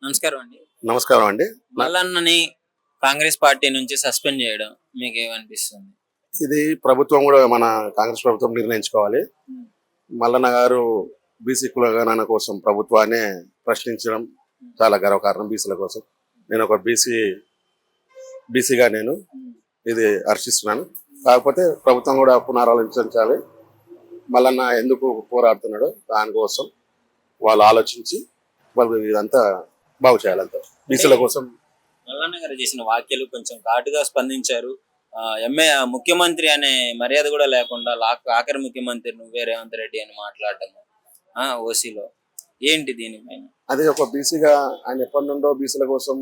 నమస్కారం అండి. నమస్కారం అండి. మల్లన్నని కాంగ్రెస్ పార్టీ నుంచి సస్పెండ్ చేయడం మీకేమనిపిస్తుంది? ఇది ప్రభుత్వం కూడా మన కాంగ్రెస్ ప్రభుత్వం నిర్ణయించుకోవాలి. హ్మ్. మల్లన్న గారు బీసీ కులగణన కోసం ప్రభుత్వాన్ని ప్రశ్నించడం చాలా గర్వకారణం బీసీల కోసం. నేను ఒక బీసీగా నేను హ్మ్. ఇది హర్షిస్తున్నాను. కాకపోతే ప్రభుత్వం కూడా పునరాలోచించాలి. మల్లన్న ఎందుకు పోరాడుతున్నాడో దానికోసం వాళ్ళు ఆలోచించి వాళ్ళు ఇదంతా బాగు చేయాలంతా బీసీల కోసం. మల్లన్న గారు చేసిన వ్యాఖ్యలు కొంచెం ఘాటుగా స్పందించారు. ముఖ్యమంత్రి అనే మర్యాద కూడా లేకుండా ఆఖరి ముఖ్యమంత్రి నువ్వే రేవంత్ రెడ్డి అని మాట్లాడటము ఓసీలో ఏంటి దీనిపైన? అదే ఒక బీసీగా ఆయన ఎప్పటి నుండో బీసీల కోసం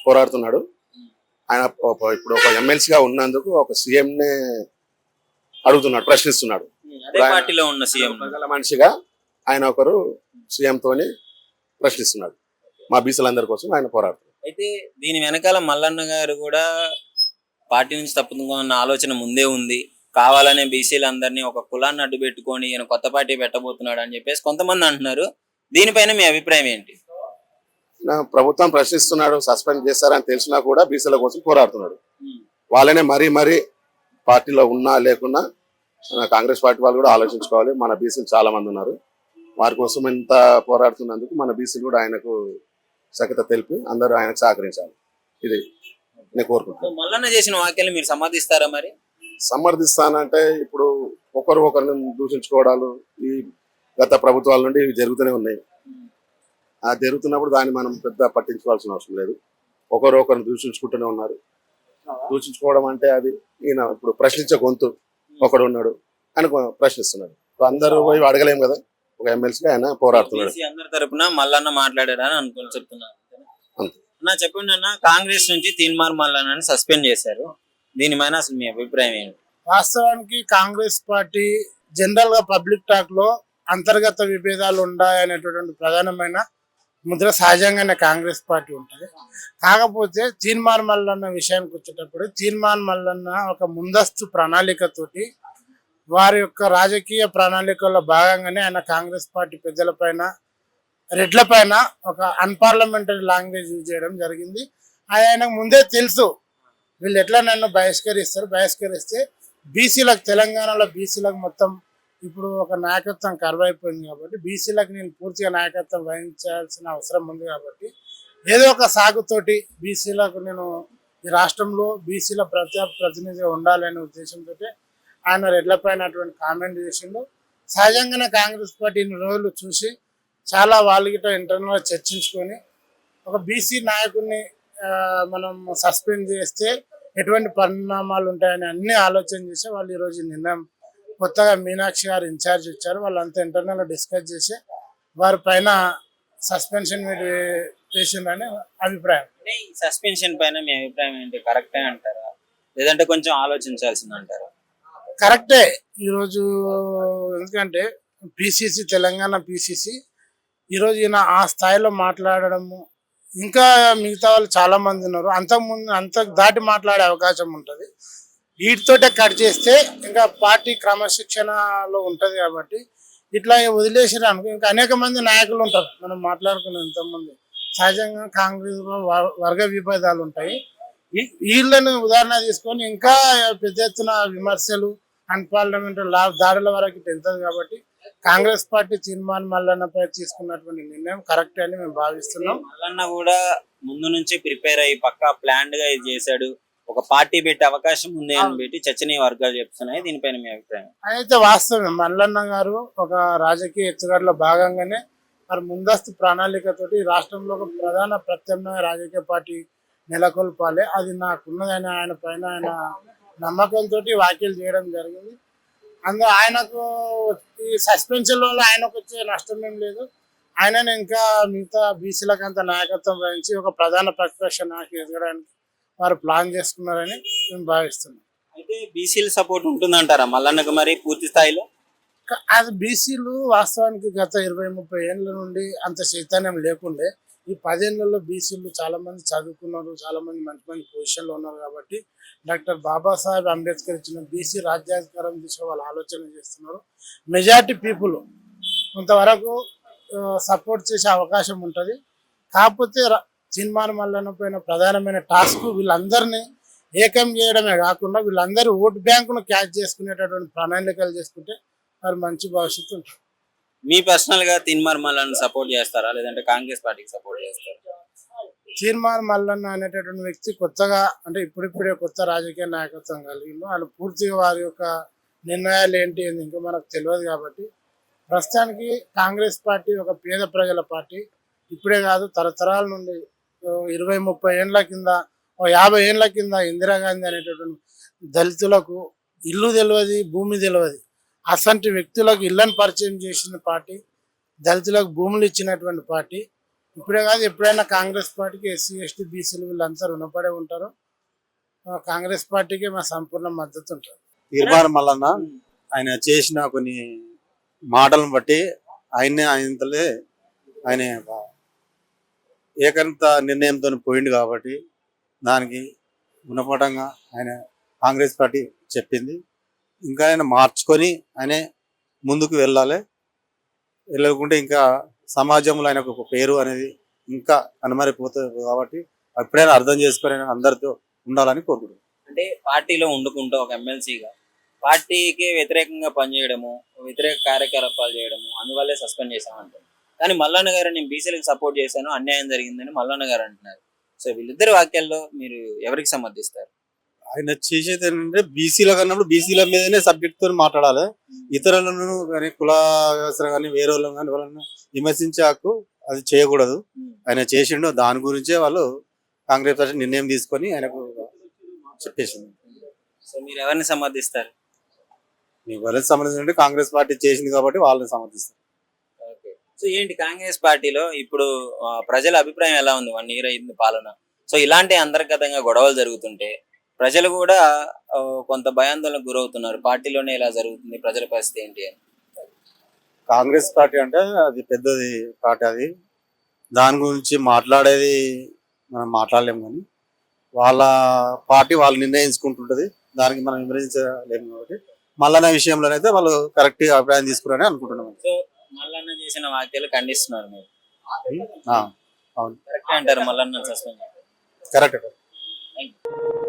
పోరాడుతున్నాడు. ఆయన ఇప్పుడు ఒక ఎమ్మెల్సీగా ఉన్నందుకు ఒక సీఎంనే అడుగుతున్నాడు, ప్రశ్నిస్తున్నాడు. అదే పార్టీలో ఉన్న సీఎం ప్రజల మనిషిగా ఆయన ఒకరు సీఎం తోని ప్రశ్నిస్తున్నాడు. మా బీసీలందరి కోసం ఆయన పోరాడుతున్నాడు. అయితే దీని వెనకాల మల్లన్న గారు కూడా పార్టీ నుంచి తప్పుతున్న ఆలోచన ముందే ఉంది. కావాలనే బీసీలందరినీ ఒక కులాన్ని అడ్డు పెట్టుకొని ఈయన కొత్త పార్టీ పెట్టబోతున్నాడు అని చెప్పేసి కొంతమంది అంటున్నారు. దీనిపైన మీ అభిప్రాయం ఏంటి? ప్రభుత్వం ప్రశ్నిస్తున్నాడు, సస్పెండ్ చేస్తారని తెలిసినా కూడా బీసీల కోసం పోరాడుతున్నాడు. వాళ్ళనే మరీ పార్టీలో ఉన్నా లేకున్నా కాంగ్రెస్ పార్టీ వాళ్ళు కూడా ఆలోచించుకోవాలి. మన బీసీలు చాలా మంది ఉన్నారు. వారి కోసం ఇంత పోరాడుతున్నందుకు మన బీసీలు కూడా ఆయనకు సఖ్యత తెలిపి అందరూ ఆయనకు సహకరించాలి. ఇది నేను కోరుకుంటున్నాను. మల్లన్న చేసిన వ్యాఖ్యలు మీరు సమర్థిస్తారా? మరి సమర్థిస్తానంటే ఇప్పుడు ఒకరిని దూషించుకోవడాలు ఈ గత ప్రభుత్వాల నుండి ఇవి జరుగుతూనే ఉన్నాయి. ఆ జరుగుతున్నప్పుడు దాన్ని మనం పెద్ద పట్టించుకోవాల్సిన అవసరం లేదు. ఒకరిని దూషించుకుంటూనే ఉన్నారు. దూషించుకోవడం అంటే అది ఈయన ఇప్పుడు ప్రశ్నించే గొంతు ఒకడు ఉన్నాడు, ఆయన ప్రశ్నిస్తున్నాడు. అందరూ పోయి అడగలేము కదా. ఒక ఎమ్మెల్సీగా ఆయన పోరాడుతున్నాడు. అందరి తరపున మల్లన్న మాట్లాడారని అనుకుని చెప్తున్నారు. చెప్పండి అన్న, కాంగ్రెస్ నుంచి తీన్మార్ మల్లన్నని సస్పెండ్ చేశారు. దీని మీద అసలు మీ అభిప్రాయం ఏంటి? వాస్తవానికి కాంగ్రెస్ పార్టీ జనరల్ గా పబ్లిక్ టాక్ లో అంతర్గత విభేదాలు ఉన్నాయనేటువంటి ప్రధానమైన ముద్ర సహజంగానే కాంగ్రెస్ పార్టీ ఉంటుంది. కాకపోతే తీన్మార్ మల్లన్న విషయానికి వచ్చేటప్పుడు తీన్మార్ మల్లన్న ఒక ముందస్తు ప్రణాళికతోటి వారి యొక్క రాజకీయ ప్రణాళికల్లో భాగంగానే ఆయన కాంగ్రెస్ పార్టీ పెద్దల పైన రెడ్ల పైన ఒక అన్పార్లమెంటరీ లాంగ్వేజ్ యూజ్ చేయడం జరిగింది. ఆయనకు ముందే తెలుసు వీళ్ళు ఎట్లా నన్ను బహిష్కరిస్తే బీసీలకు తెలంగాణలో బీసీలకు మొత్తం ఇప్పుడు ఒక నాయకత్వం కరువైపోయింది కాబట్టి బీసీలకు నేను పూర్తిగా నాయకత్వం వహించాల్సిన అవసరం ఉంది కాబట్టి ఏదో ఒక సాగుతోటి బీసీలకు నేను ఈ రాష్ట్రంలో బీసీల ప్రతినిధిగా ఉండాలనే ఉద్దేశంతో ఆయన రెడ్ల పైన అటువంటి కామెంట్ చేసిండు. సహజంగానే కాంగ్రెస్ పార్టీ ఇన్ని రోజులు చూసి చాలా వాళ్ళకిట ఇంటర్నల్గా చర్చించుకొని ఒక బీసీ నాయకుడిని మనం సస్పెండ్ చేస్తే ఎటువంటి పరిణామాలు ఉంటాయని అన్ని ఆలోచన చేసి వాళ్ళు ఈరోజు నిర్ణయం కొత్తగా మీనాక్షి గారు ఇన్ఛార్జ్ ఇచ్చారు. వాళ్ళంతా ఇంటర్నల్గా డిస్కస్ చేసి వారి పైన సస్పెన్షన్ మీద వేసిందని అభిప్రాయం. సస్పెన్షన్ పైన మీ అభిప్రాయం ఏంటి? కరెక్టే అంటారా, లేదంటే కొంచెం ఆలోచించాల్సింది అంటారా? కరెక్టే. ఈరోజు ఎందుకంటే పిసిసి తెలంగాణ పిసిసి ఈరోజు ఈయన ఆ స్థాయిలో మాట్లాడడము, ఇంకా మిగతా వాళ్ళు చాలా మంది ఉన్నారు అంత దాటి మాట్లాడే అవకాశం ఉంటుంది. వీటితోటే కట్ చేస్తే ఇంకా పార్టీ క్రమశిక్షణలో ఉంటుంది కాబట్టి ఇట్లా వదిలేసారు అనుకో ఇంకా అనేక మంది నాయకులు ఉంటారు. మనం మాట్లాడుకున్న ఎంతమంది సహజంగా కాంగ్రెస్ వర్గ విభేదాలు ఉంటాయి. వీళ్ళని ఉదాహరణ తీసుకొని ఇంకా పెద్ద ఎత్తున విమర్శలు అన్పార్లమెంటరీ దాడుల వరకు వెళ్తుంది కాబట్టి కాంగ్రెస్ పార్టీ తీర్మానం మల్లన్నపై తీసుకున్నటువంటి నిర్ణయం కరెక్ట్ అని మేము భావిస్తున్నాం. మల్లన్న కూడా ముందు నుంచి ప్రిపేర్ అయ్యి పక్కా ప్లాన్డ్ గా ఇది చేశాడు. ఒక పార్టీ పెట్టే అవకాశం ఉంది అని పెట్టి చర్చనీయ వర్గాలు చెప్తున్నాయి. దీనిపైన మీ అభిప్రాయం? అయితే వాస్తవమే, మల్లన్న గారు ఒక రాజకీయ ఎత్తుగడలో భాగంగానే మరి ముందస్తు ప్రణాళికతోటి రాష్ట్రంలో ఒక ప్రధాన ప్రత్యామ్నాయ రాజకీయ పార్టీ నెలకొల్పాలి, అది నాకున్నదని ఆయన పైన ఆయన నమ్మకంతో వ్యాఖ్యలు చేయడం జరిగింది. అందులో ఆయనకు ఈ సస్పెన్షన్ వల్ల ఆయనకు వచ్చే నష్టం ఏం లేదు. ఆయనను ఇంకా మిగతా బీసీలకు అంత నాయకత్వం వహించి ఒక ప్రధాన ప్రతిపక్ష నాయకుడు ఎదగడానికి వారు ప్లాన్ చేసుకున్నారని మేము భావిస్తున్నాం. అయితే బీసీల సపోర్ట్ ఉంటుందంటారా మల్లన్నకు మరి పూర్తి స్థాయిలో? అది బీసీలు వాస్తవానికి గత 20-30 ఏళ్ళ నుండి అంత చైతన్యం లేకుండే ఈ 10 ఏళ్లలో బీసీలు చాలా మంది చదువుకున్నారు, చాలా మంది మంచి పొజిషన్లో ఉన్నారు కాబట్టి డాక్టర్ బాబాసాహెబ్ అంబేద్కర్ ఇచ్చిన బీసీ రాజ్యాధికారం దిశగా వాళ్ళు ఆలోచన చేస్తున్నారు. మెజారిటీ పీపుల్ కొంతవరకు సపోర్ట్ చేసే అవకాశం ఉంటుంది. కాకపోతే తీర్మానం మల్లన్న పైన ప్రధానమైన టాస్క్ వీళ్ళందరినీ ఏకం చేయడమే కాకుండా వీళ్ళందరూ ఓటు బ్యాంకును క్యాచ్ చేసుకునేటటువంటి ప్రణాళికలు చేసుకుంటే మరి మంచి భవిష్యత్తు ఉంటుంది. మీ పర్సనల్ గా తిన్మార్ మల్లన్న సపోర్ట్ చేస్తారా లేదంటే కాంగ్రెస్ పార్టీకి సపోర్ట్ చేస్తారా? తీర్మానం మల్లన్న అనేటటువంటి వ్యక్తి కొత్తగా అంటే ఇప్పుడిప్పుడే కొత్త రాజకీయ నాయకత్వం కలిగిండు. వాళ్ళు పూర్తిగా వారి యొక్క నిర్ణయాలు ఏంటి అని ఇంకా మనకు తెలియదు కాబట్టి ప్రస్తుతానికి కాంగ్రెస్ పార్టీ ఒక పేద ప్రజల పార్టీ. ఇప్పుడే కాదు, తరతరాల నుండి 20-30 ఏండ్ల కింద 50 ఏండ్ల కింద ఇందిరాగాంధీ అనేటటువంటి దళితులకు ఇల్లు తెలియదు, భూమి తెలియదు, అసంటి వ్యక్తులకు ఇళ్లను పరిచయం చేసిన పార్టీ, దళితులకు భూములు ఇచ్చినటువంటి పార్టీ. ఇప్పుడే కాదు, ఎప్పుడైనా కాంగ్రెస్ పార్టీకి ఎస్సీ ఎస్టీ బీసీలు వీళ్ళంతా రుణపడే ఉంటారు. కాంగ్రెస్ పార్టీకి మా సంపూర్ణ మద్దతు ఉంటుంది. తీర్మానం మల్లన్న ఆయన చేసిన కొన్ని మాటలను బట్టి ఆయనలే ఆయన ఏకంత నిర్ణయంతో పోయిండు కాబట్టి దానికి గుణపాఠంగా ఆయన కాంగ్రెస్ పార్టీ చెప్పింది. ఇంకా ఆయన మార్చుకొని ఆయనే ముందుకు వెళ్ళాలి. వెళ్ళకుంటే ఇంకా సమాజంలో ఆయనకు ఒక పేరు అనేది ఇంకా కనుమరిపోతుంది కాబట్టి ఎప్పుడైనా అర్థం చేసుకొని ఆయన అందరితో ఉండాలని కోరుకుంటున్నాను. అంటే పార్టీలో ఉండుకుంటూ ఒక ఎమ్మెల్సీగా పార్టీకి వ్యతిరేకంగా పనిచేయడము, వ్యతిరేక కార్యకలాపాలు చేయడము, అందువల్లే సస్పెండ్ చేశామంటారు. కానీ మల్లన్న గారు నేను బీసీలకు సపోర్ట్ చేశాను, అన్యాయం జరిగిందని మల్లన్న గారు అంటున్నారు. సో వీళ్ళిద్దరి వాక్యాల్లో మీరు ఎవరికి సమర్థిస్తారు? ఆయన చేసేది ఏంటంటే బీసీల కన్నప్పుడు బీసీల మీదనే సబ్జెక్ట్ తో మాట్లాడాలి. ఇతరులను కానీ కుల వ్యవస్థ కానీ వేరే వాళ్ళని కానీ వాళ్ళని విమర్శించే హక్కు అది చేయకూడదు. ఆయన చేసిండు, దాని గురించే వాళ్ళు కాంగ్రెస్ పార్టీ నిర్ణయం తీసుకొని ఆయనకు చెప్పేసింది. సో మీరు ఎవరిని సమర్థిస్తారు? ఎవరికి సంబంధించి కాంగ్రెస్ పార్టీ చేసింది కాబట్టి వాళ్ళని సమర్థిస్తారు. ఓకే. సో ఏంటి కాంగ్రెస్ పార్టీలో ఇప్పుడు ప్రజల అభిప్రాయం ఎలా ఉంది? 1 year అయింది పాలన. సో ఇలాంటి అంతర్గతంగా గొడవలు జరుగుతుంటే ప్రజలు కూడా కొంత భయాందోళనకు గురవుతున్నారు. పార్టీలోనే ఇలా జరుగుతుంది, ప్రజల పరిస్థితి ఏంటి అని. కాంగ్రెస్ పార్టీ అంటే అది పెద్దది పార్టీ, అది దాని గురించి మాట్లాడేది మనం మాట్లాడలేము. కానీ వాళ్ళ పార్టీ వాళ్ళు నిర్ణయించుకుంటుంటది, దానికి మనం విమర్శించలేము. కాబట్టి మల్లన్న విషయంలోనైతే వాళ్ళు కరెక్ట్ అభిప్రాయం తీసుకున్నారని అనుకుంటున్నాం. సో మల్లన్న చేసిన వాక్యాలు ఖండిస్తున్నారు మీరు? అవును, కరెక్ట్ అంటారు Mallanna suspend? Correct. Thank you.